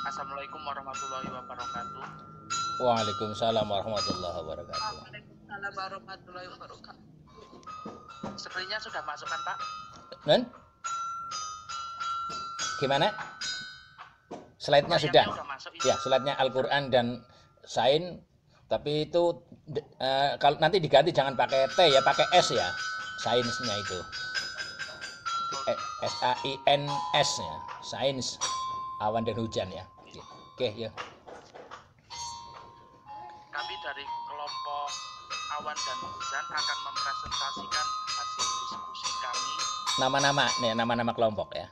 Assalamualaikum warahmatullahi wabarakatuh. Waalaikumsalam warahmatullahi wabarakatuh. Waalaikumsalam warahmatullahi wabarakatuh. Sebenarnya sudah masuk kan Pak? Nun? Gimana? Slide-nya sudah? Masuk, ya, slide-nya Al-Quran dan Sain. Tapi itu kalau nanti diganti jangan pakai T ya, pakai S ya. Sainsnya itu. SAINS ya. Sains. Awan dan hujan ya. Oke, ya. Kami dari kelompok Awan dan Hujan akan mempresentasikan hasil diskusi kami. Nama-nama kelompok ya.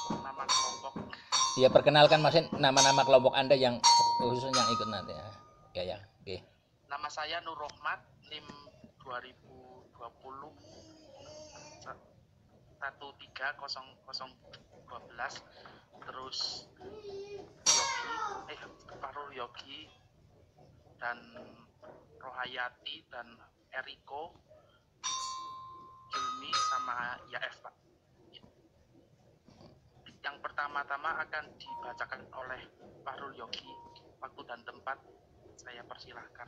Nama kelompok. Ya, perkenalkan maksudnya nama-nama kelompok Anda yang khusus yang ikut nanti ya. Ya, oke. Nama saya Nur Rohmat, NIM 2020 130012, terus Farul Yogi dan Rohayati dan Eriko, Julmi sama Yaef Pak. Yang pertama-tama akan dibacakan oleh Farul Yogi. Waktu dan tempat saya persilahkan.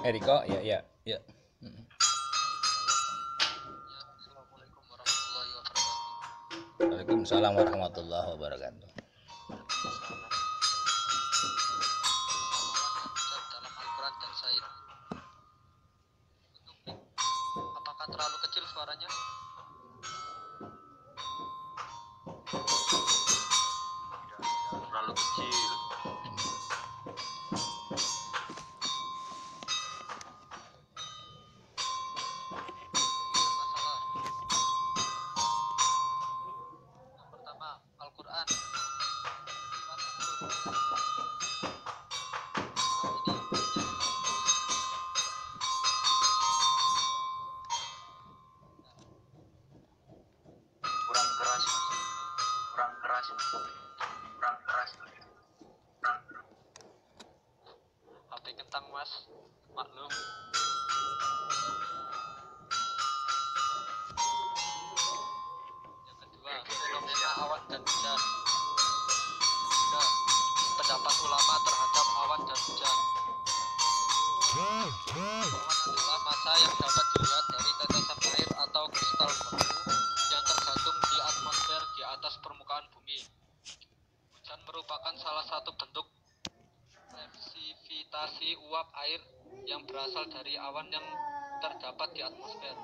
Eriko, ya. Assalamualaikum warahmatullahi wabarakatuh. Waalaikumsalam warahmatullahi wabarakatuh. Dalam Al-Quran dan Sain. Apakah terlalu kecil suaranya? Tidak terlalu kecil. HP kentang Mas, maklum. Yang kedua, fenomena awan dan hujan. Tiga, pendapat ulama terhadap awan dan hujan. Awan adalah massa yang dapat dilihat dari tetesan air atau kristal batu yang tergantung di atmosfer di atas permukaan bumi. Hujan merupakan salah satu bentuk presipitasi uap air yang berasal dari awan yang terdapat di atmosfer.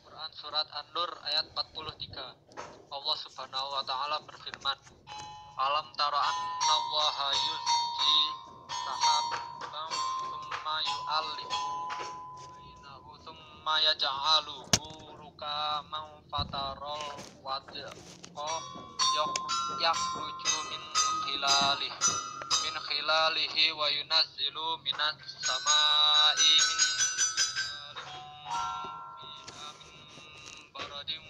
Quran Surat An-Nur ayat 43. Allah Subhanahu wa Ta'ala berfirman, Alam tara annallaha summa yaj'aluhu rukaman fatarol wadqa yakhruju min khilalihi wa yunazzilu minas samai min fiha min baradin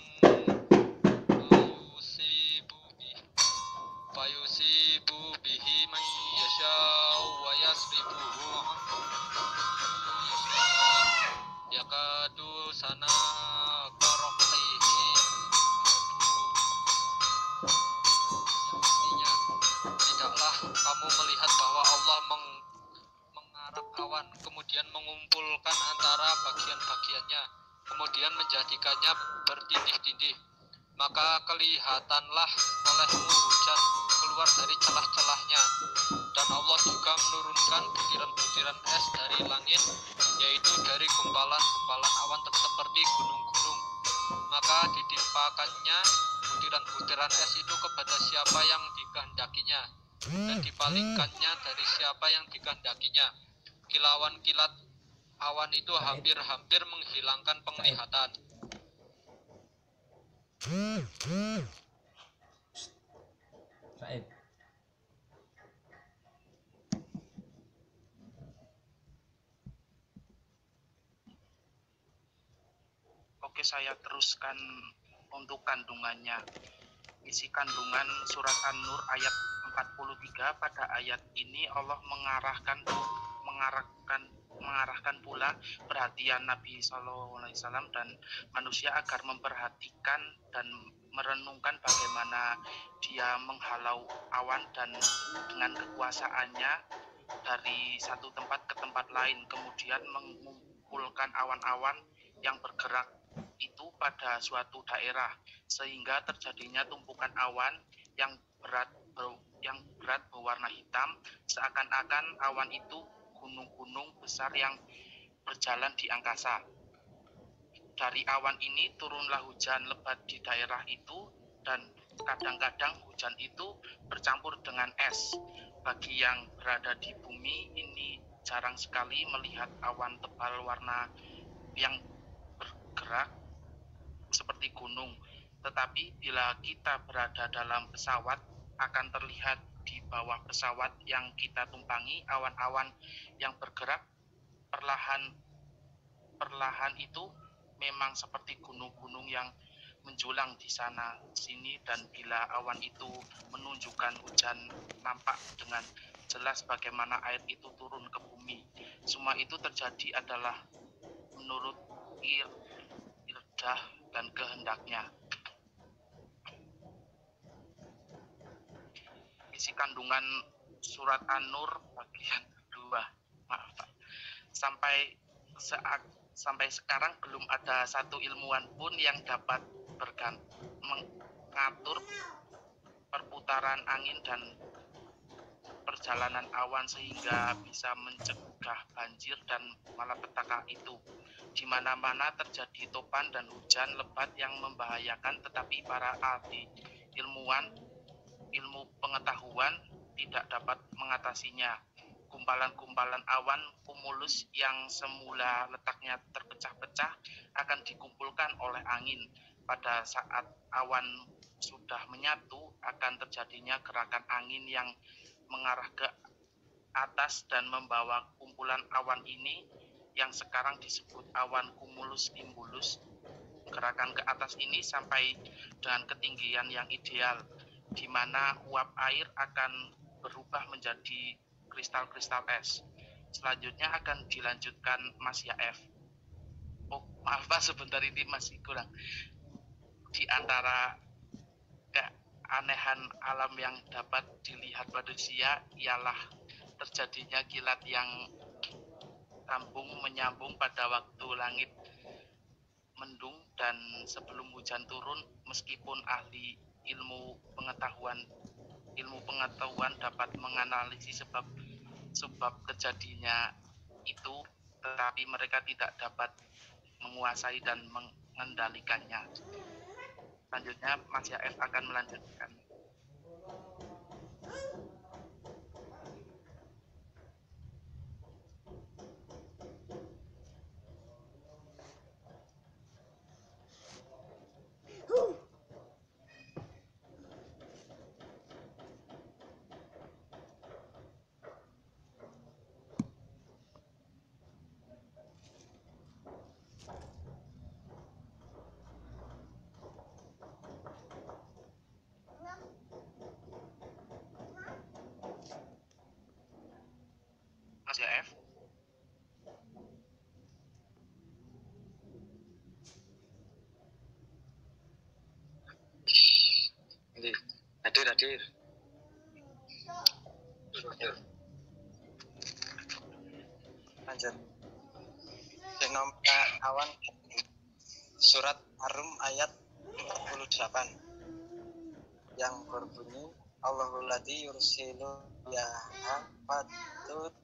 fayusibu bihi man yasha'u wa yasrifuhu an yakadu sana qarqihi artinya tidaklah kamu melihat bahwa Allah mengarak awan kemudian mengumpulkan antara bagian-bagiannya kemudian menjadikannya bertindih-tindih maka kelihatanlah olehmu hujan keluar dari celah-celahnya dan Allah juga menurunkan butiran-butiran es dari langit yaitu dari gumpalan-gumpalan awan seperti gunung-gunung maka ditimpakannya butiran-butiran es itu kepada siapa yang dikehendakinya dan dipalingkannya dari siapa yang dikehendakinya kilauan kilat awan itu hampir-hampir menghilangkan penglihatan. Said. Oke, saya teruskan untuk kandungannya. Isi kandungan surat An-Nur ayat 43. Pada ayat ini Allah mengarahkan pula perhatian Nabi SAW dan manusia agar memperhatikan dan merenungkan bagaimana dia menghalau awan dan dengan kekuasaannya dari satu tempat ke tempat lain, kemudian mengumpulkan awan-awan yang bergerak itu pada suatu daerah sehingga terjadinya tumpukan awan yang berat berwarna hitam, seakan-akan awan itu gunung-gunung besar yang berjalan di angkasa. Dari awan ini turunlah hujan lebat di daerah itu dan kadang-kadang hujan itu bercampur dengan es. Bagi yang berada di bumi ini jarang sekali melihat awan tebal warna yang bergerak seperti gunung, tetapi bila kita berada dalam pesawat akan terlihat di bawah pesawat yang kita tumpangi awan-awan yang bergerak perlahan itu memang seperti gunung-gunung yang menjulang di sana sini, dan bila awan itu menunjukkan hujan nampak dengan jelas bagaimana air itu turun ke bumi. Semua itu terjadi adalah menurut irdah dan kehendaknya. Isi kandungan surat An-Nur bagian kedua. Maaf, Pak. Sampai sekarang belum ada satu ilmuwan pun yang dapat mengatur perputaran angin dan perjalanan awan sehingga bisa mencegah banjir dan malapetaka itu. Di mana-mana terjadi topan dan hujan lebat yang membahayakan, tetapi para ahli ilmu pengetahuan tidak dapat mengatasinya. Gumpalan-gumpalan awan kumulus yang semula letaknya terpecah-pecah akan dikumpulkan oleh angin. Pada saat awan sudah menyatu, akan terjadinya gerakan angin yang mengarah ke atas dan membawa kumpulan awan ini yang sekarang disebut awan cumulus nimbus. Gerakan ke atas ini sampai dengan ketinggian yang ideal, di mana uap air akan berubah menjadi kristal-kristal es. Selanjutnya akan dilanjutkan Mas Yaef. Oh, maaf Pak, sebentar, ini masih kurang. Di antara keanehan alam yang dapat dilihat manusia ialah terjadinya kilat yang sambung menyambung pada waktu langit mendung dan sebelum hujan turun. Meskipun ahli ilmu pengetahuan dapat menganalisis sebab terjadinya itu, tetapi mereka tidak dapat menguasai dan mengendalikannya. Selanjutnya Mas Yaef akan melanjutkan. hadir. Lanjut. Fenomena awan surat Ar-Rum ayat 48 yang berbunyi Allahul ladzi yursilu riyaha fatut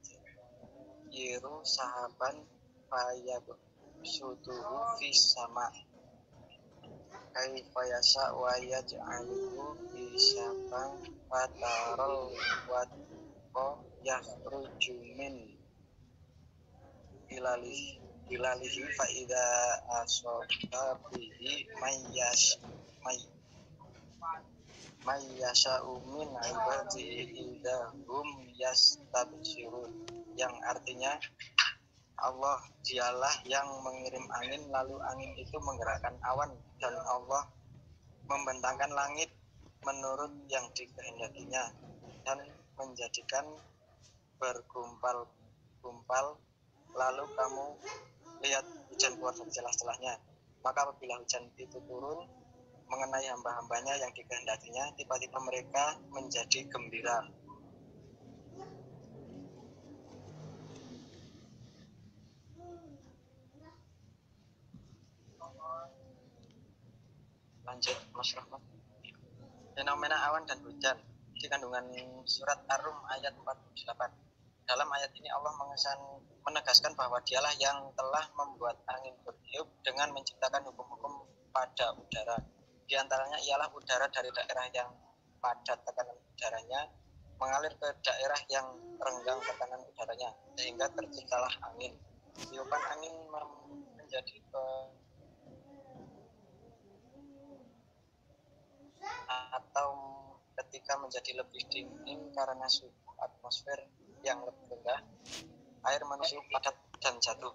yiru sahaban fayabsutuhu fis sama kaifa yasha wa yaj'aluhu bisaban fatarul wadqa yakhruju min hilalihi fa idza asaba bihi mayyasha'u min ibadihi idahum yastabshirun, yang artinya Allah dialah yang mengirim angin, lalu angin itu menggerakkan awan, dan Allah membentangkan langit menurut yang dikehendakinya dan menjadikan bergumpal-gumpal, lalu kamu lihat hujan keluar dari celah-celahnya. Maka apabila hujan itu turun mengenai hamba-hambanya yang dikehendakinya, tiba-tiba mereka menjadi gembira. Lanjut, Mas Rahmat. Fenomena awan dan hujan di kandungan surat Ar-Rum ayat 48. Dalam ayat ini Allah menegaskan bahwa dialah yang telah membuat angin bertiup dengan menciptakan hukum-hukum pada udara. Di antaranya ialah udara dari daerah yang padat tekanan udaranya mengalir ke daerah yang renggang tekanan udaranya, sehingga terciptalah angin. Tiupan angin menjadi atau ketika menjadi lebih dingin karena suhu atmosfer yang lebih rendah, air menuju padat dan jatuh.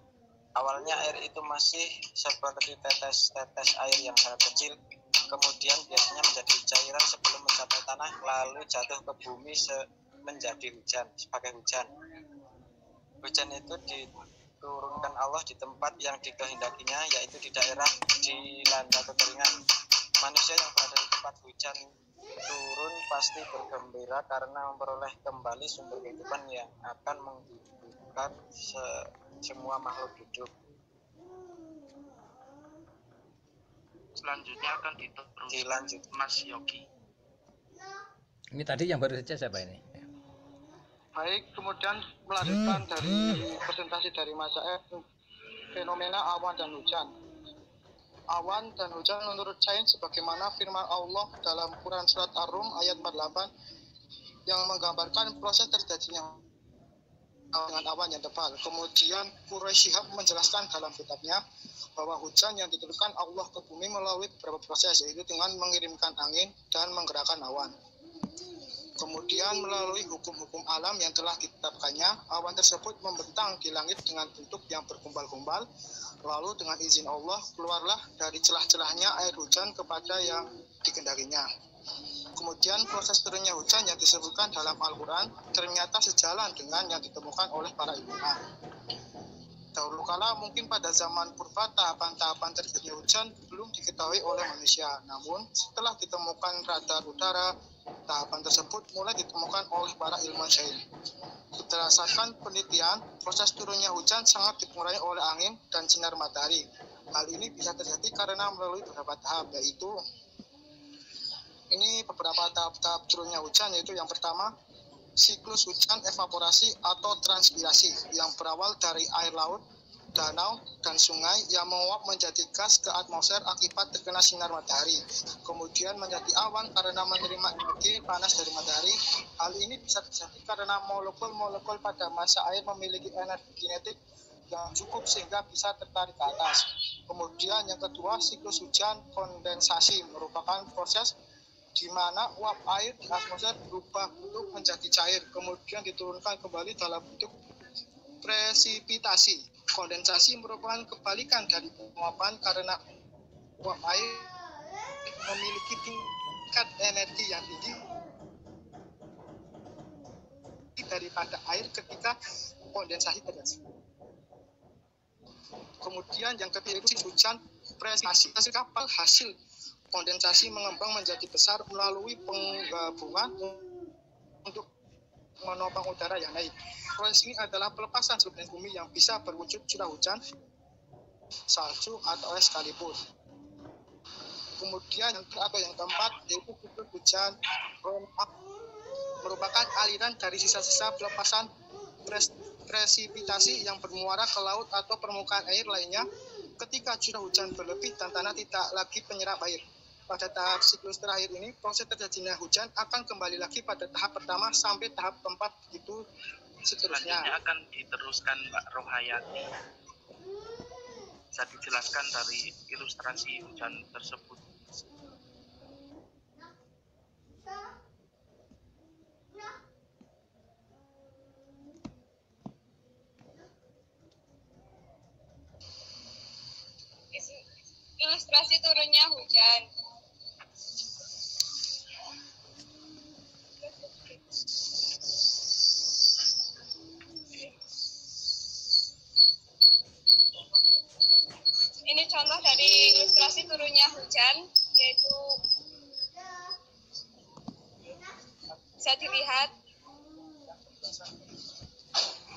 Awalnya air itu masih seperti tetes-tetes air yang sangat kecil, kemudian biasanya menjadi cairan sebelum mencapai tanah, lalu jatuh ke bumi menjadi hujan, sebagai hujan. Hujan itu diturunkan Allah di tempat yang dikehendakinya, yaitu di daerah dilanda kekeringan. Manusia yang berada di tempat hujan turun pasti bergembira karena memperoleh kembali sumber kehidupan yang akan menghidupkan semua makhluk hidup. Selanjutnya akan dilanjut Mas Yogi. Ini tadi yang baru saja siapa ini? Baik, kemudian melanjutkan dari presentasi dari Mas Said, fenomena awan dan hujan. Awan dan hujan menurut sains sebagaimana firman Allah dalam Quran surat Ar-Rum ayat 48 yang menggambarkan proses terjadinya dengan awan yang tebal. Kemudian Quraisy Shihab menjelaskan dalam kitabnya bahwa hujan yang diturunkan Allah ke bumi melalui beberapa proses, yaitu dengan mengirimkan angin dan menggerakkan awan. Kemudian melalui hukum-hukum alam yang telah ditetapkannya, awan tersebut membentang di langit dengan bentuk yang bergumpal-gumpal. Lalu dengan izin Allah keluarlah dari celah-celahnya air hujan kepada yang dikehendakinya. Kemudian proses turunnya hujan yang disebutkan dalam Al-Quran ternyata sejalan dengan yang ditemukan oleh para ilmuwan. Dahulu kala mungkin pada zaman purba tahapan-tahapan terjadinya hujan belum diketahui oleh manusia. Namun setelah ditemukan radar udara, tahapan tersebut mulai ditemukan oleh para ilmuwan sains. Berdasarkan penelitian, proses turunnya hujan sangat dipengaruhi oleh angin dan sinar matahari. Hal ini bisa terjadi karena melalui beberapa tahap, yaitu ini beberapa tahap-tahap turunnya hujan, yaitu yang pertama, siklus hujan evaporasi atau transpirasi yang berawal dari air laut, danau, dan sungai yang menguap menjadi gas ke atmosfer akibat terkena sinar matahari. Kemudian menjadi awan karena menerima energi panas dari matahari. Hal ini bisa terjadi karena molekul-molekul pada massa air memiliki energi kinetik yang cukup sehingga bisa tertarik ke atas. Kemudian yang kedua, siklus hujan kondensasi merupakan proses di mana uap air di atmosfer berubah bentuk menjadi cair, kemudian diturunkan kembali dalam bentuk presipitasi. Kondensasi merupakan kebalikan dari penguapan karena uap air memiliki tingkat energi yang tinggi daripada air ketika kondensasi terjadi. Kemudian yang ketiga itu hujan presipitasi kapal hasil kondensasi mengembang menjadi besar melalui penggabungan untuk menopang udara yang naik. Proses ini adalah pelepasan suplai bumi yang bisa berwujud curah hujan, salju, atau es sekalipun. Kemudian yang keempat yaitu siklus hujan merupakan aliran dari sisa-sisa pelepasan presipitasi yang bermuara ke laut atau permukaan air lainnya ketika curah hujan berlebih dan tanah tidak lagi penyerap air. Pada tahap siklus terakhir ini, proses terjadinya hujan akan kembali lagi pada tahap pertama sampai tahap keempat, itu seterusnya. Selanjutnya akan diteruskan Mbak Rohayati. Bisa dijelaskan dari ilustrasi hujan tersebut? Ilustrasi turunnya hujan. Ini contoh dari ilustrasi turunnya hujan, yaitu bisa dilihat.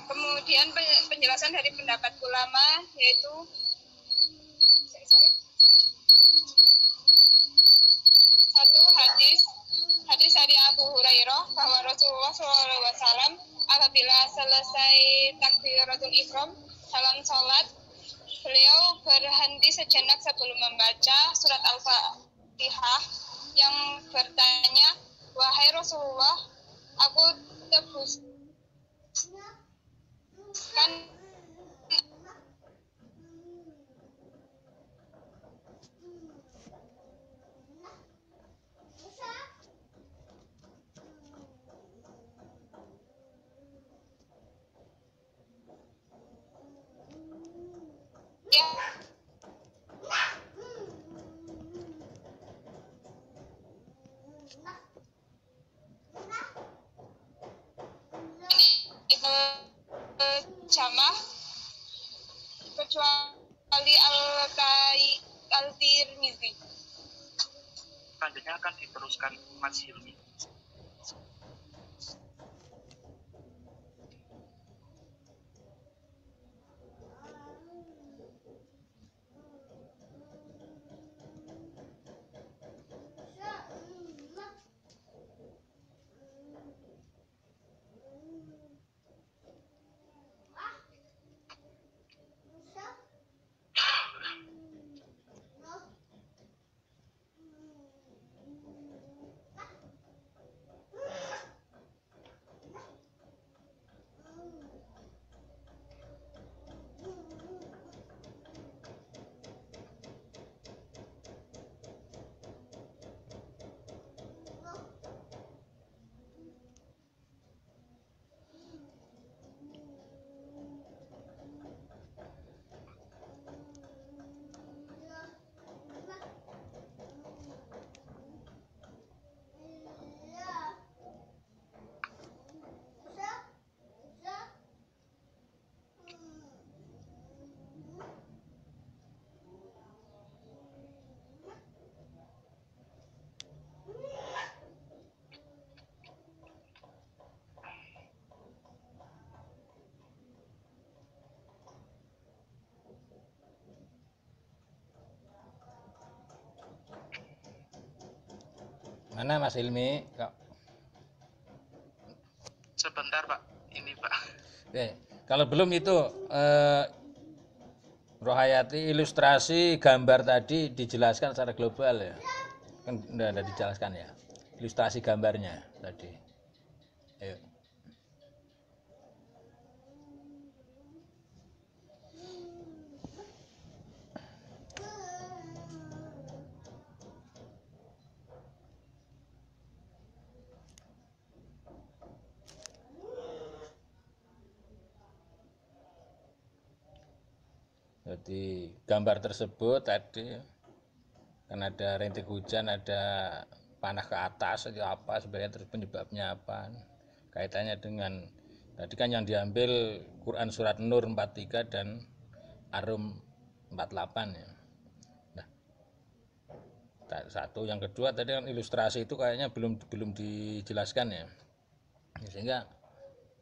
Kemudian penjelasan dari pendapat ulama, yaitu satu hadis dari Abu Hurairah bahwa Rasulullah SAW apabila selesai takbiratul ihram dalam sholat, beliau berhenti sejenak sebelum membaca surat Al-Fatihah yang bertanya, "Wahai Rasulullah, aku tebuskan ya." Jamah kecuali Al-Tirmizi. Selanjutnya akan diteruskan Mas Hilmi. Mana Mas Hilmi? Sebentar Pak, ini Pak. Kalau belum itu Rohayati ilustrasi gambar tadi dijelaskan secara global ya. Kan udah dijelaskan ya. Ilustrasi gambarnya tadi. Ayo. Jadi gambar tersebut tadi kan ada rintik hujan, ada panah ke atas, itu apa sebenarnya, terus penyebabnya apa, kaitannya dengan tadi kan yang diambil Quran surat Nur 43 dan Ar-Rum 48 ya. Nah, Satu, yang kedua tadi kan ilustrasi itu kayaknya belum dijelaskan ya. Sehingga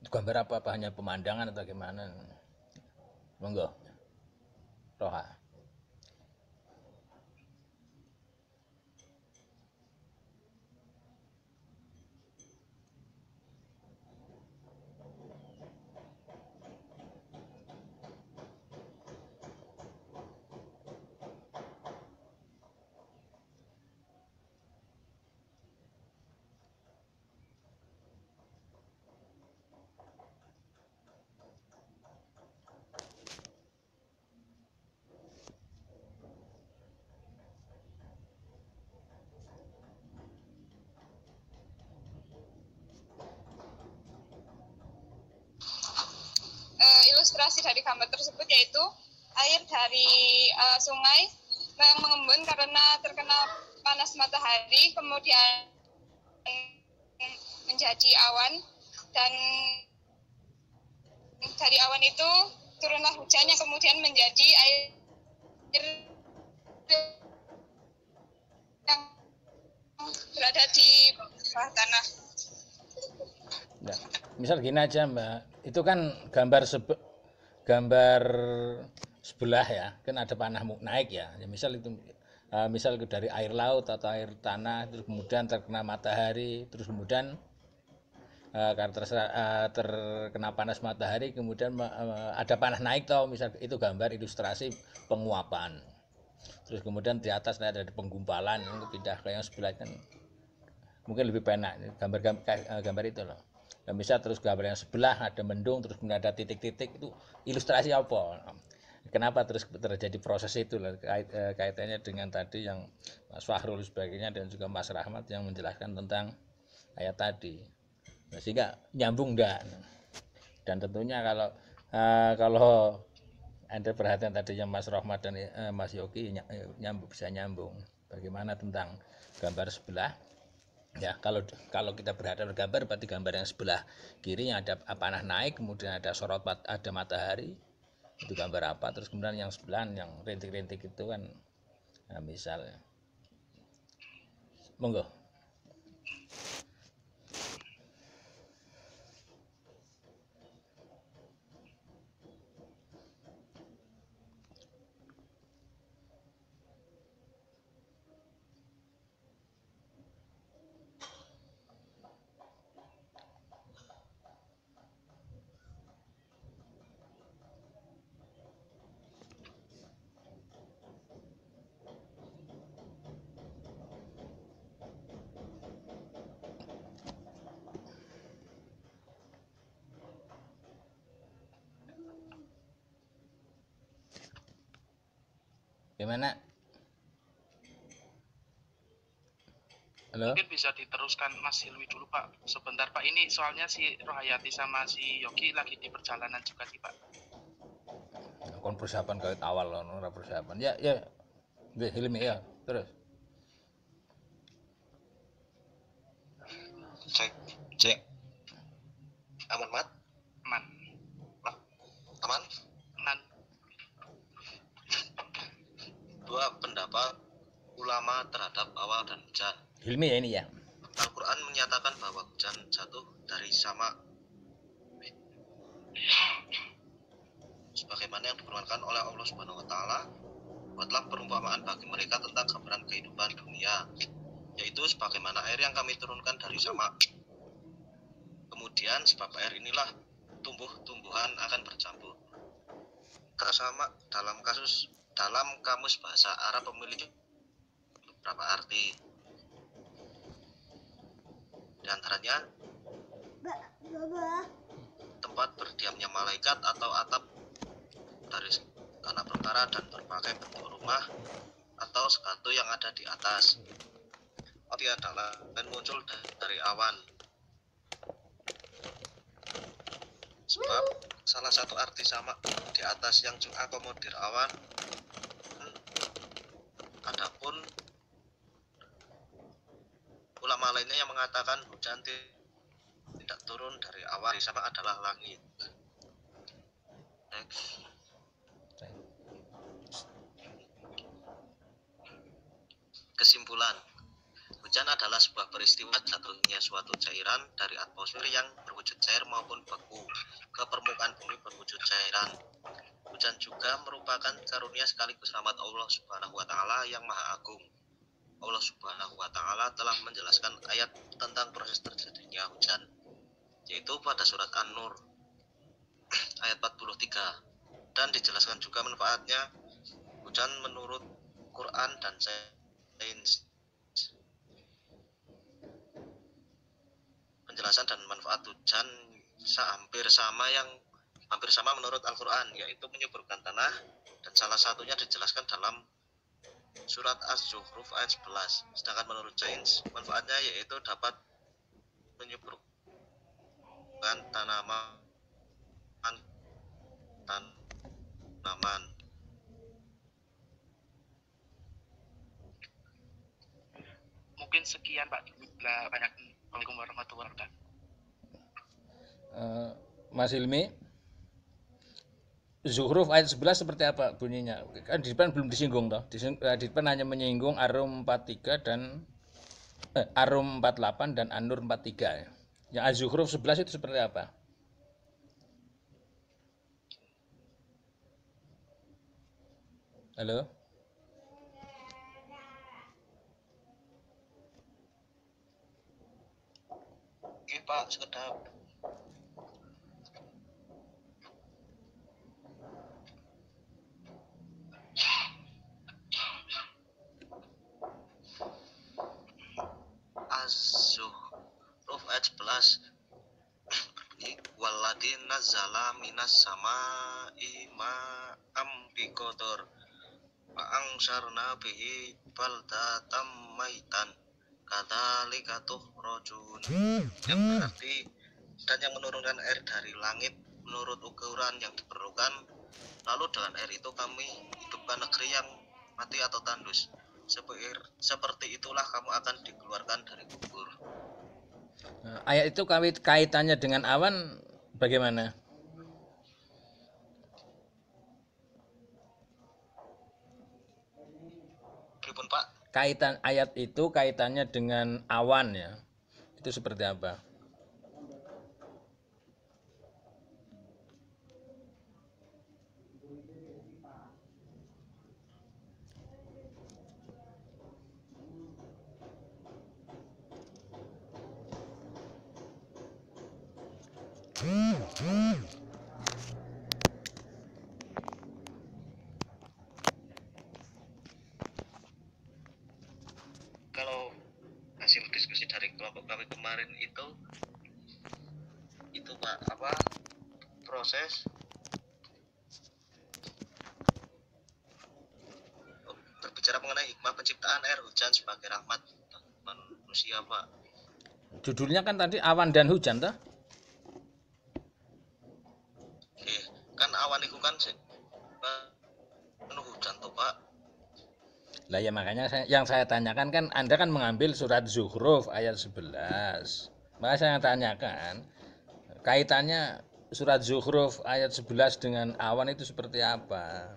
gambar apa hanya pemandangan atau gimana? Monggo, Roha. Ilustrasi dari gambar tersebut yaitu air dari sungai yang mengembun karena terkena panas matahari, kemudian menjadi awan, dan dari awan itu turunlah hujan yang kemudian menjadi air yang berada di bawah tanah. Nah, misal gini aja Mbak, itu kan gambar sebelah ya, kan ada panah naik ya. Misal itu misal dari air laut atau air tanah, terus kemudian terkena matahari, terus kemudian karena terkena panas matahari, kemudian ada panah naik tau, misal itu gambar ilustrasi penguapan. Terus kemudian di atas ada penggumpalan, pindah ke yang sebelah kan mungkin lebih penak gambar itu loh. Dan bisa terus gambar yang sebelah ada mendung, terus kemudian ada titik-titik, itu ilustrasi apa? Kenapa terus terjadi proses itu kaitannya dengan tadi yang Mas Fahrul sebagainya dan juga Mas Rahmat yang menjelaskan tentang ayat tadi. Nah, sehingga nyambung enggak? Dan tentunya kalau Anda perhatian tadinya Mas Rahmat dan Mas Yogi bisa nyambung. Bagaimana tentang gambar sebelah? Ya, kalau kita berhadapan gambar, berarti gambar yang sebelah kiri yang ada panah naik, kemudian ada sorot, ada matahari, itu gambar apa? Terus kemudian yang sebelah yang rintik-rintik itu kan, nah, misalnya, monggo. Gimana? Halo? Mungkin bisa diteruskan Mas Hilmi dulu Pak. Sebentar Pak, ini soalnya si Rohayati sama si Yogi lagi di perjalanan juga nih Pak. Kon persiapan kait awal loh, persiapan. Ya, Hilmi ya, terus. Cek. Aman, Mat? Aman. Aman? Aman. Dua pendapat ulama terhadap awal dan hujan. Hilmi ya ini ya. Al-Quran menyatakan bahwa hujan jatuh dari sama sebagaimana yang difirmankan oleh Allah Subhanahu wa taala, buatlah perumpamaan bagi mereka tentang gambaran kehidupan dunia, yaitu sebagaimana air yang kami turunkan dari sama. Kemudian sebab air inilah tumbuh-tumbuhan akan bercampur. Kata sama dalam kamus bahasa Arab memiliki beberapa arti. Di antaranya tempat berdiamnya malaikat atau atap dari tanah perkara dan berbagai bentuk rumah atau sepatu yang ada di atas. Arti adalah dan muncul dari awan. Sebab salah satu arti sama di atas yang akomodir awan. Adapun ulama lainnya yang mengatakan hujan tidak turun dari awan sama adalah langit. Next. Kesimpulan kesimpulan, hujan adalah sebuah peristiwa jatuhnya suatu cairan dari atmosfer yang berwujud cair maupun beku ke permukaan bumi berwujud cairan. Hujan juga merupakan karunia sekaligus rahmat Allah Subhanahu wa taala yang Maha Agung. Allah Subhanahu wa taala telah menjelaskan ayat tentang proses terjadinya hujan, yaitu pada surat An-Nur ayat 43, dan dijelaskan juga manfaatnya hujan menurut Quran dan sains. Penjelasan dan manfaat hujan hampir sama menurut Al-Quran, yaitu menyuburkan tanah, dan salah satunya dijelaskan dalam surat Az-Zukhruf ayat 11. Sedangkan menurut sains, manfaatnya yaitu dapat menyuburkan tanaman. Mungkin sekian Pak. Banyak. Assalamualaikum warahmatullahi wabarakatuh. Mas Hilmi, Zuhruf ayat 11 seperti apa bunyinya? Kan di depan belum disinggung toh. Di depan hanya menyinggung Arum 43 dan Arum 48 dan An-Nur 43 ya. Yang Az-Zuhruf 11 itu seperti apa? Halo? Oke Pak, sekedap. Az-Zukhruf ayat 11 Walladzi nazzala minas samaa'i ma'am biqadar wa angsharna bihi baldatam maitan kadzalika tukhrajun, yang berarti dan yang menurunkan air dari langit menurut ukuran yang diperlukan, lalu dengan air itu kami hidupkan negeri yang mati atau tandus. Seperti itulah kamu akan dikeluarkan dari kubur. Nah, ayat itu kaitannya dengan awan bagaimana? Pripun Pak? Ayat itu kaitannya dengan awan ya. Itu seperti apa? Kalau hasil diskusi dari kelompok kami kemarin itu Pak, proses berbicara mengenai hikmah penciptaan air hujan sebagai rahmat manusia Pak. Judulnya kan tadi awan dan hujan toh? Kan awan itu kan penuh hujan toh Pak. Lah ya makanya yang saya tanyakan kan Anda kan mengambil surat Zuhruf ayat 11. Maka saya tanyakan kaitannya surat Zuhruf ayat 11 dengan awan itu seperti apa?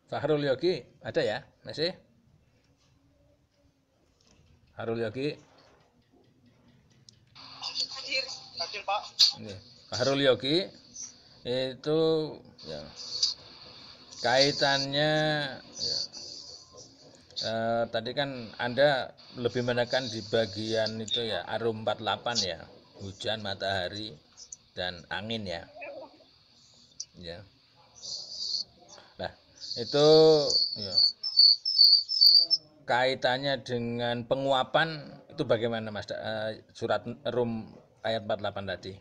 Fahrul Yogi ada ya? Masih? Fahrul Yogi. Hadir Pak. Fahrul Yogi itu ya, kaitannya ya, Tadi kan Anda lebih menekan di bagian itu ya, arum 48 ya, hujan, matahari, dan angin ya. Ya. Nah, itu ya, kaitannya dengan penguapan itu bagaimana Mas? Surat Rum ayat 48 tadi.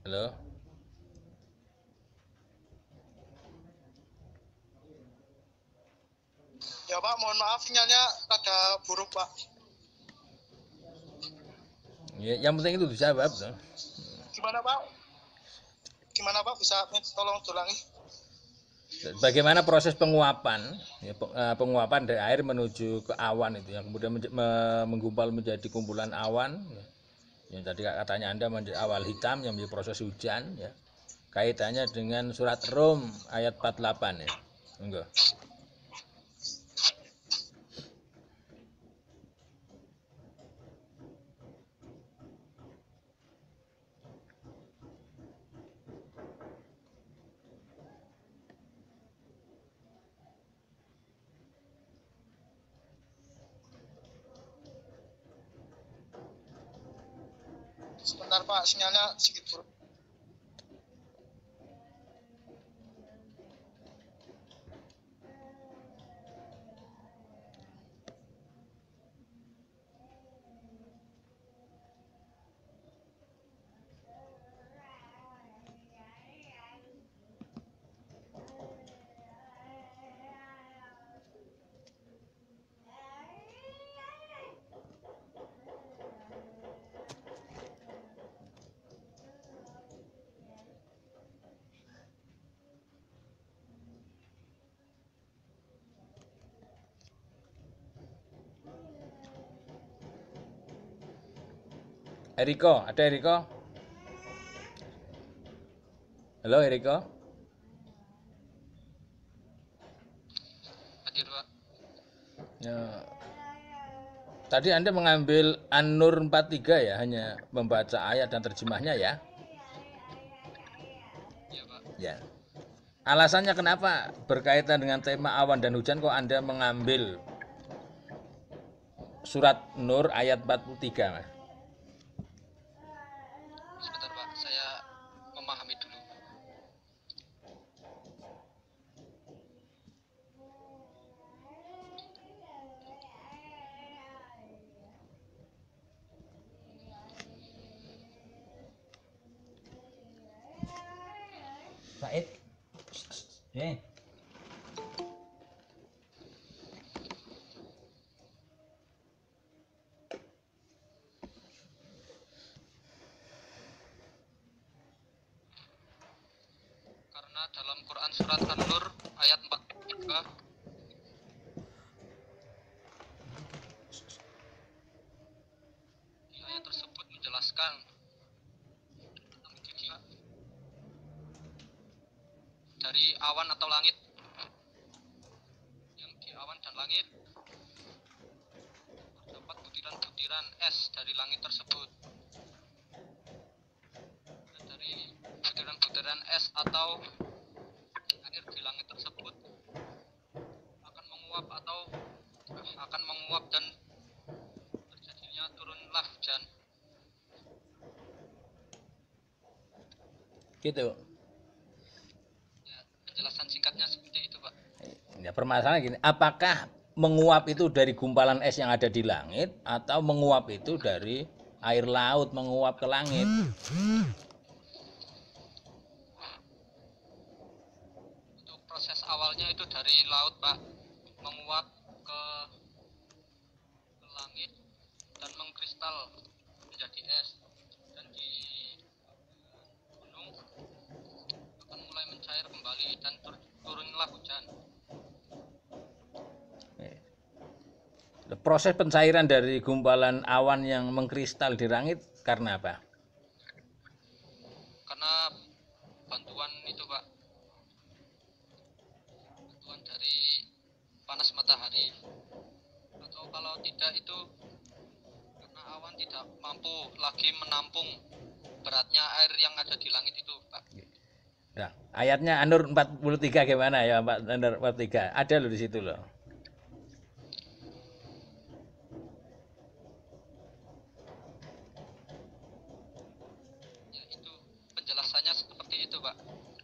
Halo? Ya Pak, mohon maaf sinyalnya rada buruk Pak. Ya, yang penting itu dijawab. Tuh. Gimana Pak? Gimana Pak, bisa tolong ulangi? Bagaimana proses penguapan, ya, penguapan dari air menuju ke awan itu, yang kemudian menggumpal menjadi kumpulan awan, ya. Yang tadi katanya Anda menjadi awal hitam yang menjadi proses hujan, ya. Kaitannya dengan surat Rum ayat 48 ya. Enggak. Sebentar Pak, sinyalnya sedikit buruk. Eriko, ada Eriko? Halo Eriko? Hadir Pak. Ya. Tadi Anda mengambil An-Nur 43 ya, hanya membaca ayat dan terjemahnya ya? Iya Pak. Ya. Alasannya kenapa berkaitan dengan tema awan dan hujan kok Anda mengambil surat Nur ayat 43, Mas? Sebentar Pak, saya memahami dulu. Said. Karena dalam Quran surat An-Nur ayat 43 di ayat tersebut menjelaskan tentang tiga dari awan atau langit, yang di awan dan langit terdapat butiran-butiran es dari langit tersebut, dan dari butiran-butiran es atau air di langit tersebut akan menguap dan terjadinya turunlah hujan. Gitu. Ya, penjelasan singkatnya seperti itu Pak. Ya, permasalahan gini, apakah menguap itu dari gumpalan es yang ada di langit atau menguap itu dari air laut menguap ke langit? Untuk proses awalnya itu dari laut Pak, menguap ke langit dan mengkristal menjadi es, dan di gunung akan mulai mencair kembali dan turunlah hujan. Proses pencairan dari gumpalan awan yang mengkristal di langit karena apa? Karena bantuan itu Pak, bantuan dari panas matahari, atau kalau tidak itu karena awan tidak mampu lagi menampung beratnya air yang ada di langit itu, Pak. Nah, ayatnya An-Nur 43 gimana ya, Pak? An-Nur 43. Ada loh di situ loh. Ya, itu penjelasannya seperti itu, Pak.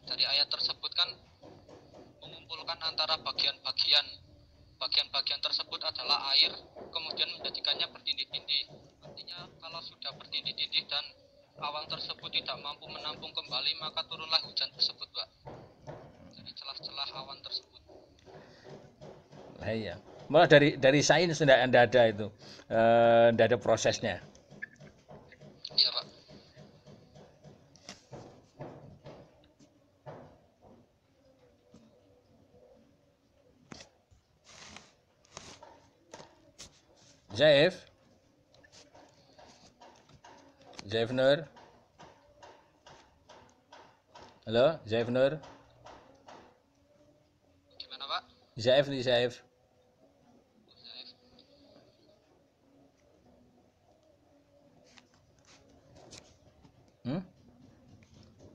Dari ayat tersebut kan mengumpulkan antara bagian-bagian tersebut adalah air, kemudian menjadikannya bertindih-tindih. Artinya kalau sudah bertindih-tindih dan awan tersebut tidak mampu menampung kembali, maka turunlah hujan tersebut, Pak. Dari celah-celah awan tersebut. Nah, iya. Malah dari sains tidak ada itu, tidak ada prosesnya. Iya, Pak. Zaif Nur. Halo, Zaif Nur. Gimana, Pak? Zaif nih, Zaif.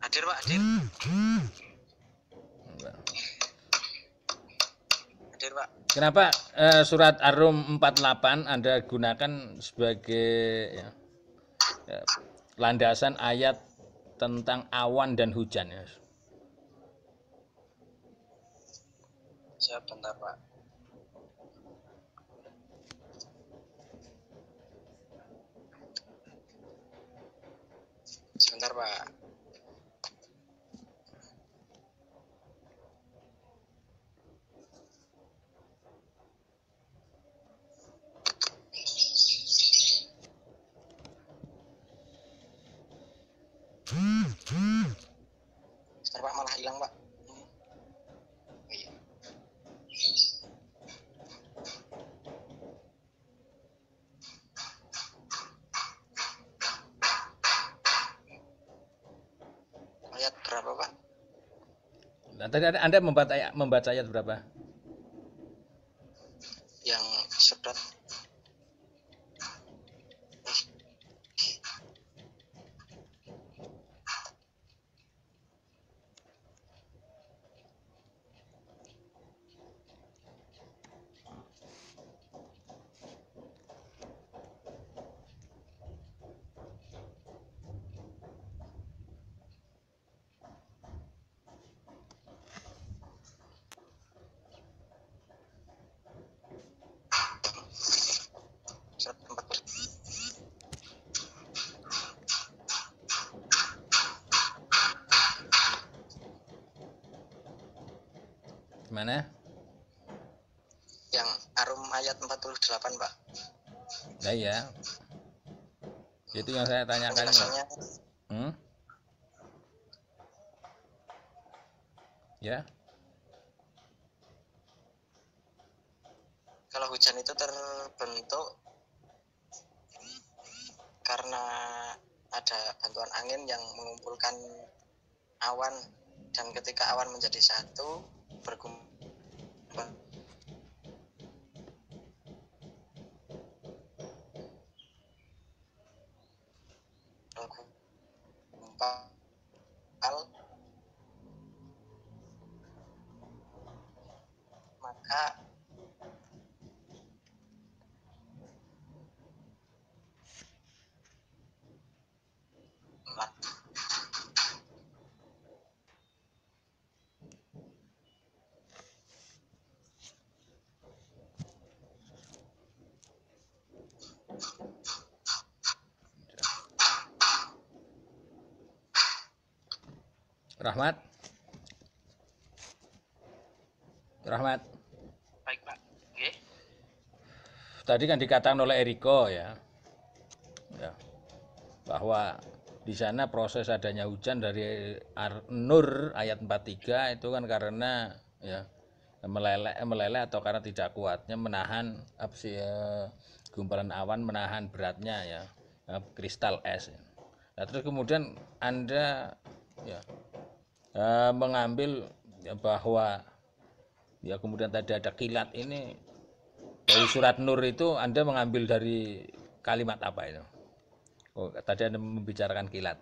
Hadir Pak, hadir. Hadir Pak. Kenapa surat Ar-Rum 48 Anda gunakan sebagai landasan ayat tentang awan dan hujan ya? Siap, bentar Pak. Sebentar Pak. Sebentar Pak, malah hilang Pak. Iya. Ayat berapa Pak? Nah, tadi Anda membaca ayat berapa? Yang surat surat 14. Gimana? Yang Ar-Rum ayat 48 Pak. Nah, iya. Itu yang saya tanyakan. Penjelasannya Ya. kalau hujan itu terbentuk karena ada bantuan angin yang mengumpulkan awan, dan ketika awan menjadi satu berkumpul maka Rahmat. Baik Pak. Oke. Tadi kan dikatakan oleh Eriko ya, bahwa di sana proses adanya hujan dari An-Nur ayat 43 itu kan karena ya meleleh atau karena tidak kuatnya menahan gumpalan awan, menahan beratnya ya, kristal es. Nah, terus kemudian Anda mengambil bahwa ya kemudian tadi ada kilat ini dari surat Nur itu, Anda mengambil dari kalimat apa itu? Oh, tadi Anda membicarakan kilat.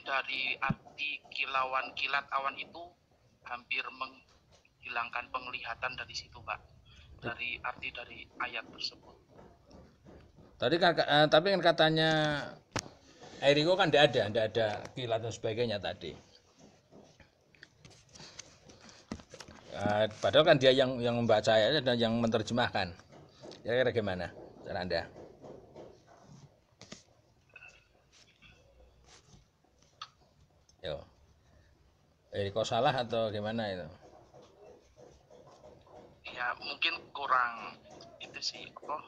dari arti kilauan kilat awan itu hampir menghilangkan penglihatan dari situ, Pak. Dari arti dari ayat tersebut. Tadi kan tapi kan katanya Eriko kan tidak ada kilat dan sebagainya tadi. Padahal kan dia yang membaca ayatnya dan yang menerjemahkan. Kira-kira gimana cara Anda? Yo. Eriko salah atau gimana itu? Ya mungkin kurang itu sih. Pak,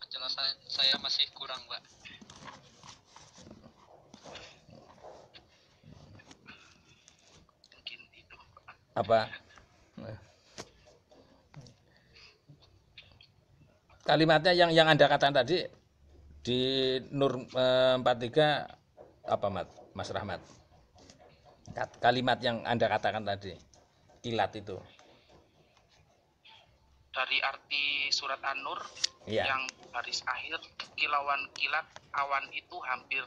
penjelasan saya masih kurang, Pak. Mungkin itu. Apa? Kalimatnya yang Anda katakan tadi di Nur 43 apa Mas Rahmat? Kalimat yang Anda katakan tadi, kilat itu. Dari arti surat An-Nur Iya. yang baris akhir kilauan kilat awan itu hampir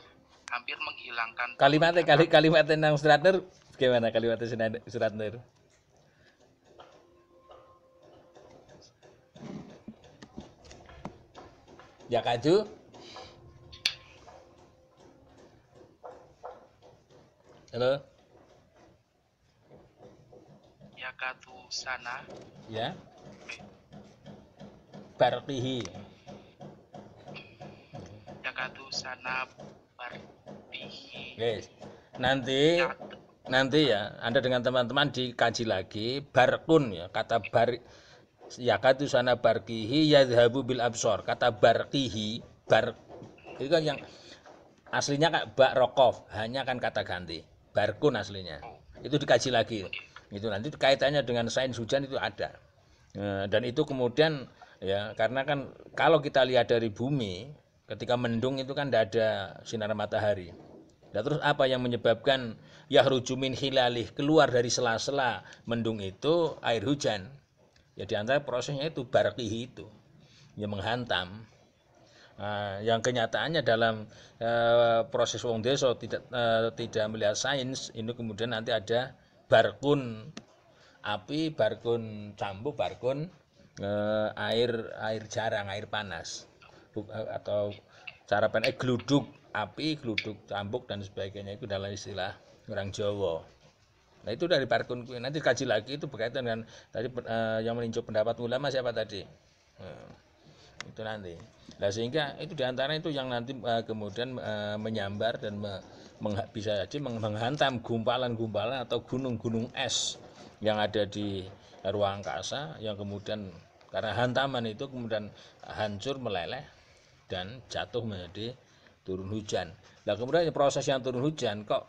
menghilangkan Kalimatnya nang surat Nur gimana kalimatnya surat Nur? Ya kaju. Halo. ya katu sana Ya. Barqihi. ya katu sana barbihi. Guys. Nanti ya Anda dengan teman-teman dikaji lagi barkun ya, kata bar yakatu sana barqihi yadhabu bil absor. Kata barqihi bar itu kan yang aslinya kan bak rokof, hanya kan kata ganti. Barkun aslinya. Itu dikaji lagi. Itu nanti kaitannya dengan sains hujan itu ada. Dan itu kemudian ya karena kan kalau kita lihat dari bumi ketika mendung itu kan tidak ada sinar matahari. Dan terus apa yang menyebabkan yahruju min hilalih, keluar dari sela-sela mendung itu air hujan. Ya di antara prosesnya itu barqihi itu yang menghantam. Yang kenyataannya dalam proses wong desa tidak melihat sains, ini kemudian nanti ada barkun api, barkun cambuk, barkun air jarang, air panas, atau cara pendek gluduk api, gluduk cambuk dan sebagainya, itu dalam istilah orang Jawa. Nah itu dari barkun nanti kaji lagi, itu berkaitan dengan tadi yang meninjau pendapat ulama siapa tadi. Itu nanti. Nah sehingga itu diantara itu yang nanti kemudian menyambar dan bisa jadi menghantam gumpalan-gumpalan atau gunung-gunung es yang ada di ruang angkasa, yang kemudian karena hantaman itu kemudian hancur, meleleh dan jatuh menjadi turun hujan. Nah kemudian proses yang turun hujan kok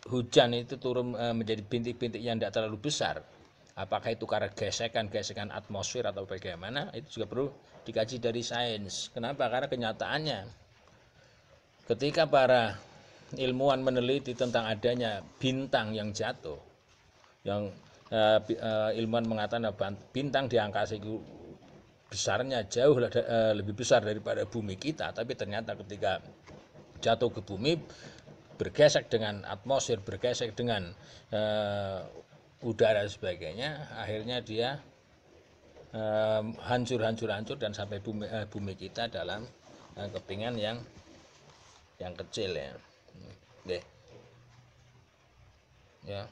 hujan itu turun menjadi bintik-bintik yang tidak terlalu besar. Apakah itu karena gesekan atmosfer atau bagaimana? Itu juga perlu dikaji dari sains. Kenapa? Karena kenyataannya ketika para ilmuwan meneliti tentang adanya bintang yang jatuh, yang ilmuwan mengatakan bintang di angkasa itu besarnya jauh lebih besar daripada bumi kita, tapi ternyata ketika jatuh ke bumi bergesek dengan atmosfer, bergesek dengan udara dan sebagainya, akhirnya dia hancur dan sampai bumi kita dalam kepingan yang kecil ya. Oke. Ya.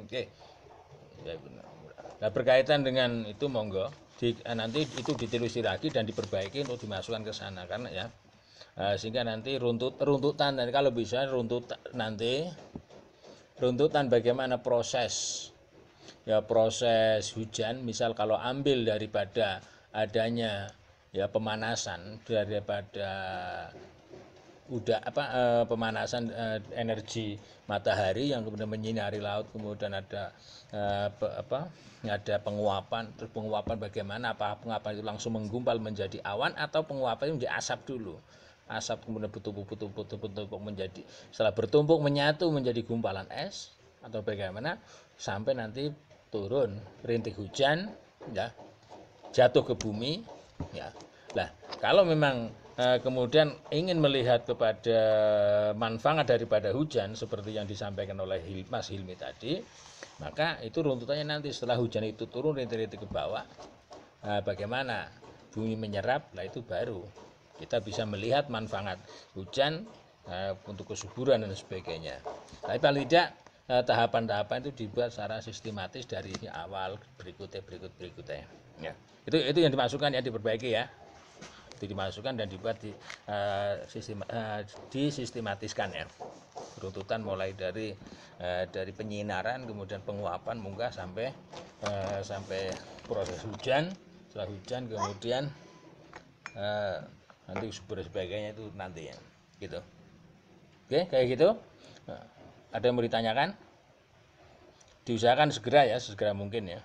Oke. Ya, benar. Nah, berkaitan dengan itu monggo nanti itu ditelusuri lagi dan diperbaiki untuk dimasukkan ke sana karena ya sehingga nanti runtutan dan kalau bisa runtutan bagaimana proses hujan, misal kalau ambil daripada adanya ya pemanasan daripada pemanasan energi matahari yang kemudian menyinari laut, kemudian ada ada penguapan, terus penguapan bagaimana, apa penguapan itu langsung menggumpal menjadi awan atau penguapan itu menjadi asap dulu, asap kemudian bertumpuk menjadi, setelah bertumpuk menyatu menjadi gumpalan es atau bagaimana sampai nanti turun rintik hujan ya, jatuh ke bumi ya. Lah kalau memang kemudian ingin melihat kepada manfaat daripada hujan seperti yang disampaikan oleh Mas Hilmi tadi, maka itu runtutannya nanti setelah hujan itu turun rintik-rintik ke bawah, bagaimana bumi menyerap, lah itu baru kita bisa melihat manfaat hujan untuk kesuburan dan sebagainya. Tapi paling tidak tahapan-tahapan itu dibuat secara sistematis dari awal berikutnya. Ya. Itu yang dimasukkan ya, diperbaiki ya. Dimasukkan dan dibuat disistematiskan ya, runtutan mulai dari penyinaran, kemudian penguapan munggah sampai proses hujan, setelah hujan kemudian nanti subur sebagainya itu nanti ya gitu. Oke, kayak gitu. Ada yang mau ditanyakan? Diusahakan segera ya, segera mungkin ya,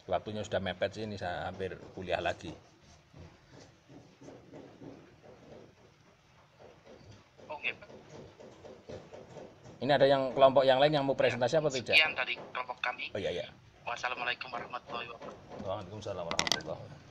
waktunya sudah mepet sih, ini saya hampir kuliah lagi. Ini ada yang kelompok yang lain yang mau presentasi apa tidak? Sekian dari kelompok kami. Oh iya. Wassalamualaikum warahmatullahi wabarakatuh. Waalaikumsalam warahmatullahi wabarakatuh.